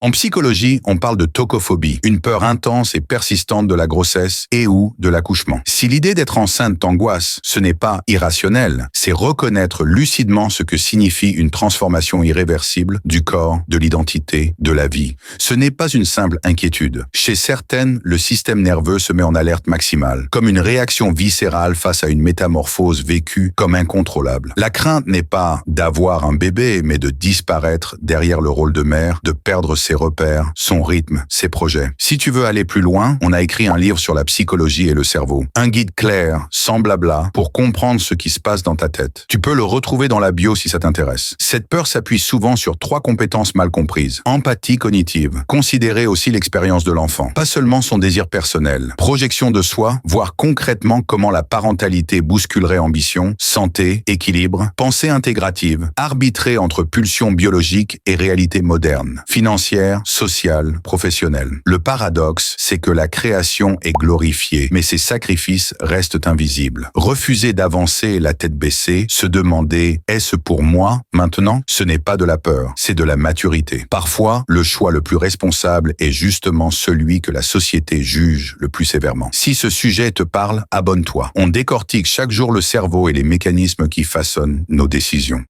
En psychologie, on parle de tocophobie, une peur intense et persistante de la grossesse et ou de l'accouchement. Si l'idée d'être enceinte t'angoisse, ce n'est pas irrationnel, c'est reconnaître lucidement ce que signifie une transformation irréversible du corps, de l'identité, de la vie. Ce n'est pas une simple inquiétude. Chez certaines, le système nerveux se met en alerte maximale, comme une réaction viscérale face à une métamorphose vécue comme incontrôlable. La crainte n'est pas d'avoir un bébé, mais de disparaître derrière le rôle de mère, de perdre ses repères, son rythme, ses projets. Si tu veux aller plus loin, on a écrit un livre sur la psychologie et le cerveau. Un guide clair, sans blabla, pour comprendre ce qui se passe dans ta tête. Tu peux le retrouver dans la bio si ça t'intéresse. Cette peur s'appuie souvent sur 3 compétences mal comprises. Empathie cognitive, considérer aussi l'expérience de l'enfant, pas seulement son désir personnel. Projection de soi, voir concrètement comment la parentalité bousculerait ambition, santé, équilibre. Pensée intégrative, arbitrer entre pulsions biologiques et réalité moderne. Financière, sociale, professionnelle. Le paradoxe, c'est que la création est glorifiée, mais ses sacrifices restent invisibles. Refuser d'avancer la tête baissée, se demander « est-ce pour moi maintenant ?» Ce n'est pas de la peur, c'est de la maturité. Parfois, le choix le plus responsable est justement celui que la société juge le plus sévèrement. Si ce sujet te parle, abonne-toi. On décortique chaque jour le cerveau et les mécanismes qui façonnent nos décisions.